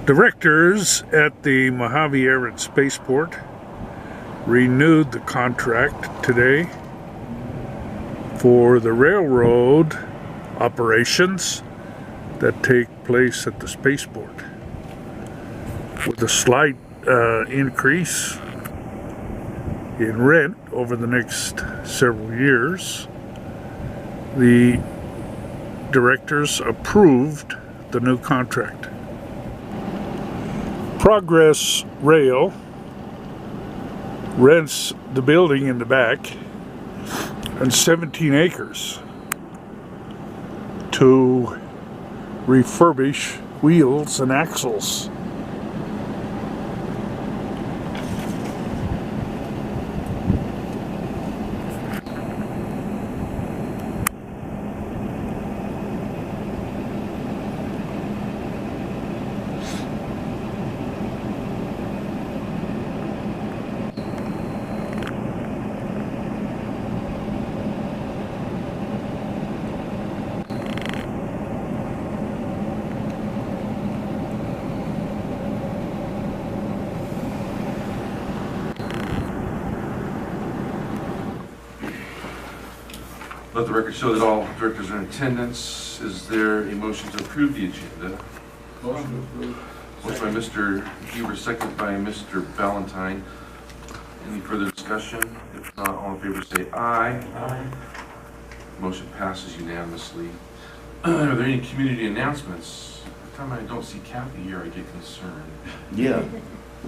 Directors at the Mojave Alred Spaceport renewed the contract today for the railroad operations that take place at the spaceport, with a slight increase in rent over the next several years. The directors approved the new contract. Progress Rail rents the building in the back and 17 acres to refurbish wheels and axles. Let the record show that all directors are in attendance. Is there a motion to approve the agenda? Motion to approve. Motion by Mr. Deaver, second by Mr. Balentine. Any further discussion? If not, all in favor say aye. Aye. Motion passes unanimously. Are there any community announcements? Every time I don't see Kathy here, I get concerned. Yeah,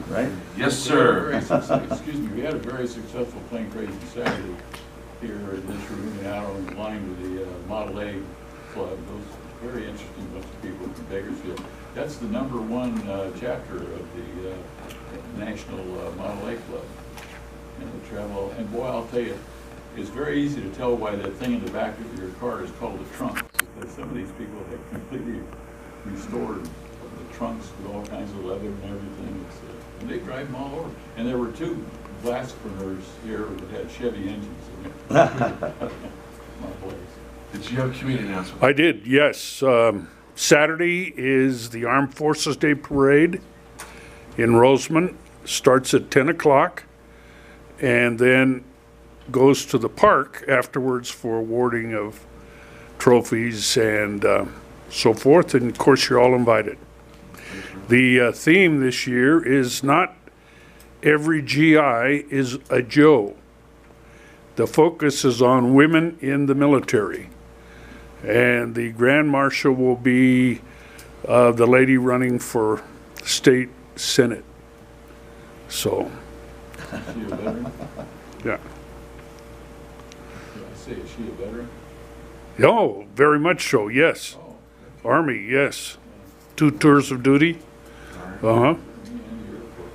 right? Yes, sir. Excuse me, we had a very successful plane crazy Saturday here in this room and out on the line with the Model A Club. Those very interesting bunch of people from Bakersfield. That's the #1 chapter of the National Model A Club. And the travel, and boy, I'll tell you, it's very easy to tell why that thing in the back of your car is called a trunk. Because some of these people have completely restored the trunks with all kinds of leather and everything. And they drive them all over. And there were 2 blasphemers here that had Chevy engines in it. My place. Did you have a community announcement? I did, yes. Saturday is the Armed Forces Day Parade in Roseman. Starts at 10 o'clock and then goes to the park afterwards for awarding of trophies and so forth. And of course, you're all invited. The theme this year is not every GI is a Joe. The focus is on women in the military. And the Grand Marshal will be the lady running for state senate. So, Is she a veteran? yeah. Did I say, is she a veteran? Oh, very much so, yes. Oh. Army, yes. 2 tours of duty. Uh-huh. And the airport.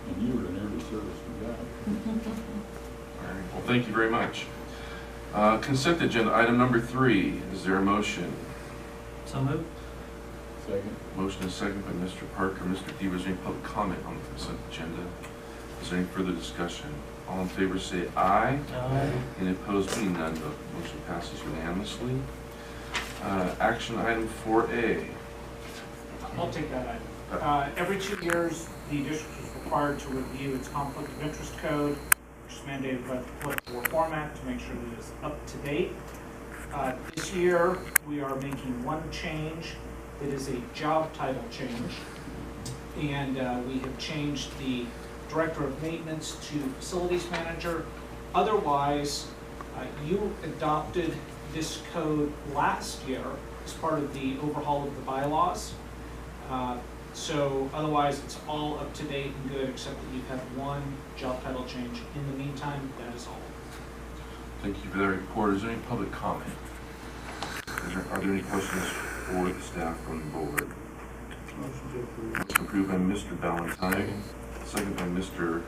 And you were in every service we got. All right. Well, thank you very much. Consent agenda, item number 3. Is there a motion? So moved. Second. Motion is second by Mr. Parker. Mr. Deaver, is there any public comment on the consent agenda? Is there any further discussion? All in favor say aye. Aye. Any opposed being none, the motion passes unanimously. Action item 4A. I'll take that item. Every 2 years, the district is required to review its conflict of interest code, which is mandated by the Political Reform Act, to make sure that it's up to date. This year, we are making one change that is a job title change. And we have changed the Director of Maintenance to Facilities Manager. Otherwise, you adopted this code last year as part of the overhaul of the bylaws. So otherwise, it's all up to date and good, except that you've had one job title change. In the meantime, that is all. Thank you for that report. Is there any public comment? Are there any questions for the staff from the board? Motion to approve. Motion approved by Mr. Balentine, second by Mr.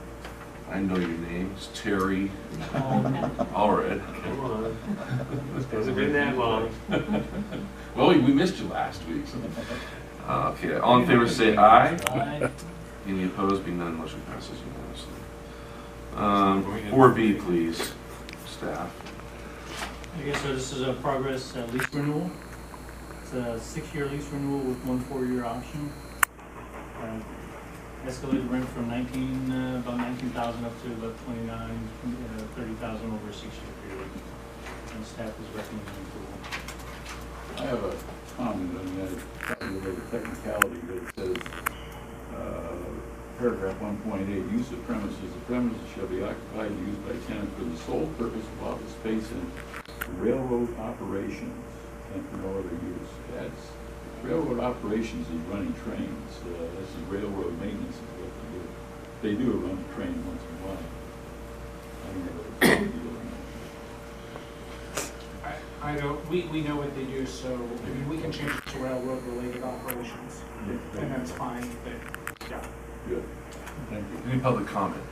I know your name. It's Terry Alred. Come on. Hasn't been that long. Well, we missed you last week. So. Okay, all in favor say aye. Aye. Any opposed, being none, motion passes unanimously. 4B, please, staff. Okay, so this is a progress lease renewal. It's a 6-year lease renewal with 1 4-year option. Escalated rent from about 19,000 up to about 30,000 over a 6-year period. And staff is recommending approval. I have a comment on that, it's probably a little technicality, but it says, paragraph 1.8, use of premises. The premises shall be occupied and used by tenant for the sole purpose of office space and railroad operations, and for no other use. That's, railroad operations is running trains. This is railroad maintenance is what they do. They do run a train once in a while. I don't know what it's going to do. I don't, we know what they do, so, I mean, we can change it to railroad-related operations, and that's fine, but, yeah. Good, thank you. Any public comment?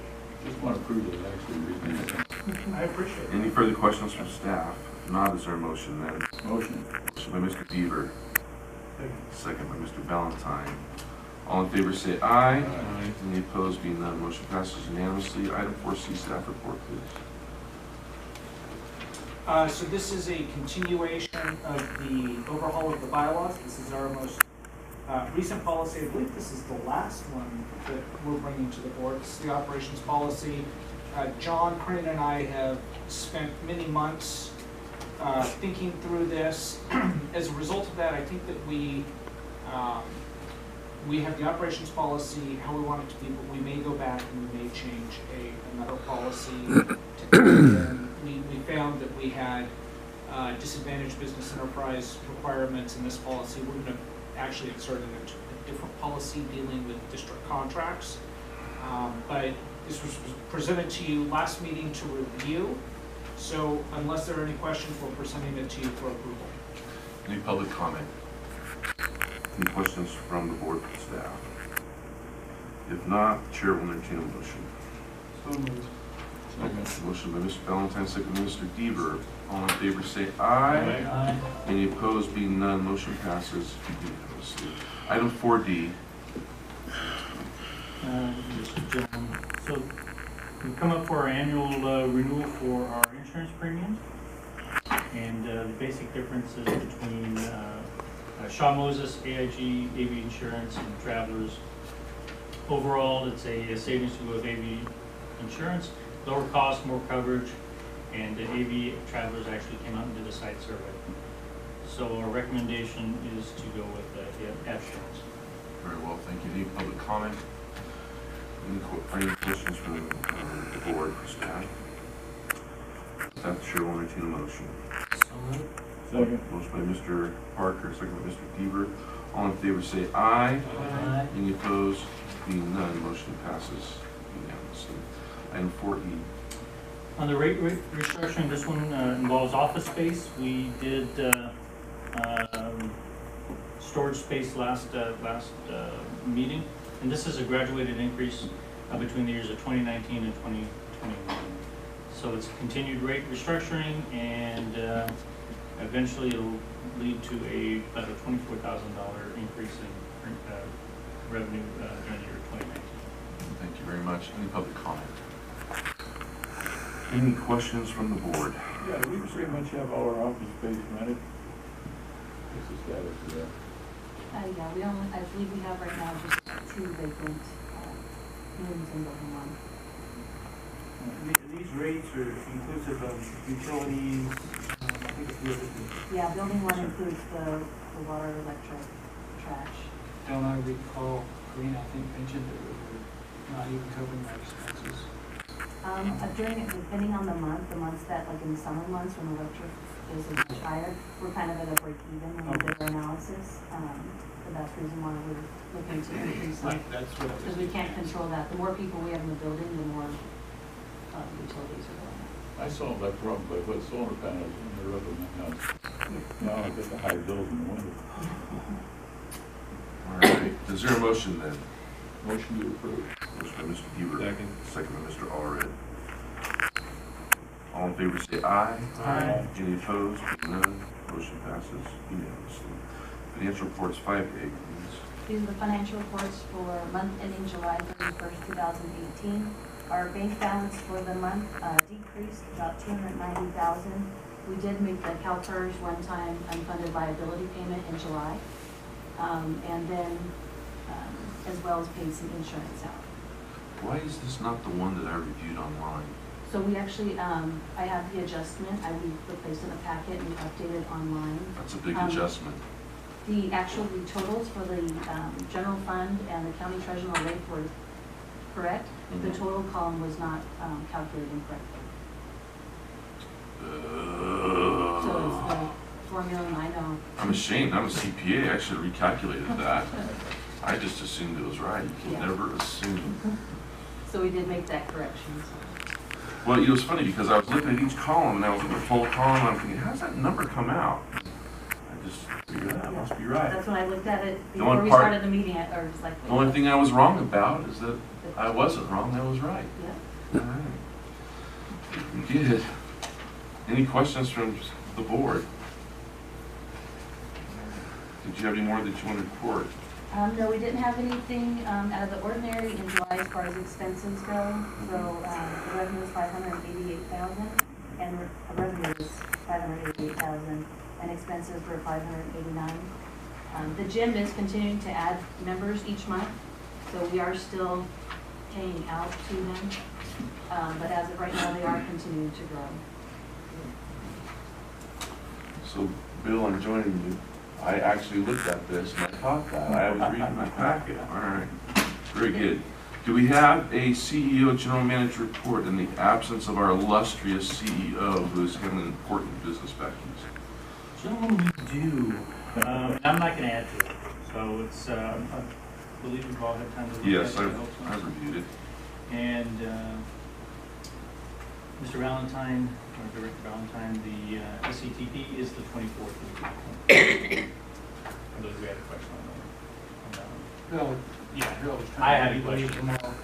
Just want to prove that I actually read these. I appreciate it. Any further questions from staff? If not, is there a motion then? Motion. Motion by Mr. Deaver, second by Mr. Balentine. All in favor say aye. Aye. Any opposed, being none, motion passes unanimously. Item 4C, staff report, please. So this is a continuation of the overhaul of the bylaws. This is our most recent policy. I believe this is the last one that we're bringing to the board. This is the operations policy. John Crane and I have spent many months thinking through this. As a result of that, I think that we have the operations policy, how we want it to be, but we may go back and we may change another policy. We found that we had disadvantaged business enterprise requirements in this policy. We're going to actually insert a different policy dealing with district contracts. But this was presented to you last meeting to review. So unless there are any questions, we're presenting it to you for approval. Any public comment? Any questions from the board and staff? If not, the chair will entertain a motion. So moved. Second. Motion by Mr. Balentine, second by Mr. Deaver. All in favor say aye. Aye. Any opposed, being none, motion passes unanimously. Item 4D. Mr. John, so we've come up for our annual renewal for our insurance premiums. And the basic differences between Shaw Moses, AIG, AV Insurance, and Travelers. Overall, it's a savings to go with AV Insurance, lower cost, more coverage, and the AV Travelers actually came out and did a site survey. So our recommendation is to go with the insurance. Very well, thank you. Any public comment? Any questions from the board or staff? Staff, the chair will entertain a motion. Second. Motion by Mr. Parker, second by Mr. Deaver. All in favor say aye. Aye. Any opposed? Being none, motion passes unanimously. Item 4E. On the rate restructuring, this one involves office space. We did storage space last meeting, and this is a graduated increase between the years of 2019 and 2021. So it's continued rate restructuring, and eventually it'll lead to about a $24,000 increase in revenue during the year 2019. Thank you very much. Any public comment? Any questions from the board? Yeah, we pretty much have all our office space rented. What's the status of that? Yeah, we only, I believe we have right now just 2 vacant rooms in building 1. These rates are inclusive of utilities, I think it's really, Yeah, building 1 includes the water, electric, trash. don't I recall, Green, I think mentioned that we were not even covering our expenses. Depending on the months that, like in the summer months when electric is much higher, we're kind of at a break even when we did our analysis. So that's the reason why we're looking to increase it. That's what I was. Because we can't control that. The more people we have in the building, the more utilities are going up. I solved that problem by putting solar panels on the roof of my house. Now I get the high bills in the winter. All right. Is there a motion then? Motion to approve. Motion by Mr. Deaver. Second. Second by Mr. Alred. All in favor say aye. Aye. Any opposed? None. Motion passes unanimously. Financial reports 5A, please. These are the financial reports for month ending July 31st, 2018. Our bank balance for the month decreased about $290,000. We did make the CalPERS one-time unfunded liability payment in July. And then as well as paid some insurance out. Why is this not the one that I reviewed online? So we actually, I have the adjustment, we replaced in the packet and we updated online. That's a big Um, adjustment. The totals for the general fund and the county treasurer rate were correct. The Mhm. total column was not calculated correctly. So it's the formula, and I know. I'm ashamed. I'm a CPA. I should have recalculated that. I just assumed it was right. You can Yeah. never assume. So we did make that correction. Well, it was funny because I was looking at each column and I was looking at the full column and I'm thinking, how does that number come out? I just figured that must be right. That's when I looked at it The before one we part- started the meeting, I was like. The only thing I was wrong about is that I wasn't wrong. I was right. Yeah. All right. Good. Any questions from the board? Did you have any more that you want to report? No, we didn't have anything out of the ordinary in July as far as expenses go. So the revenue was $588,000, and the revenue was $588,000, and expenses were $589,000. The gym is continuing to add members each month, so we are still paying out to them. But as of right now, they are continuing to grow. So, Bill, I'm joining you. I actually looked at this and I caught that. I was reading my packet. All right. Very good. Do we have a CEO General Manager report in the absence of our illustrious CEO who is having an important business back east? Gentlemen, we do, and I'm not gonna add to it, so it's, I believe we've all had time to look at it. Yes, I hope so. I've reviewed it. And Mr. Balentine, or Director Balentine, the SCTP is the 24th. For those who had a question on that one. Bill, Yeah, Bill was I trying had to a question. leave tomorrow.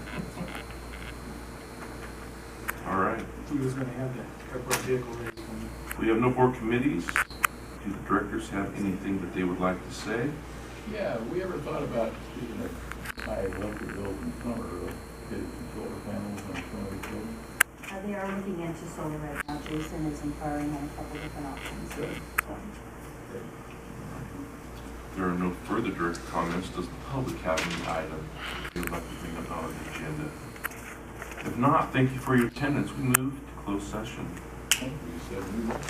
All right. He was gonna have the airport vehicle race when We have no board committees. Do the directors have anything that they would like to say? Yeah, we ever thought about using high electric bills in summer, getting some solar panels on some of the buildings? They are looking into solar right now. Jason is inquiring on a couple different options. There are no further direct comments. Does the public have any item they would like to bring up on the agenda? If not, thank you for your attendance. We move to closed session. We said we would.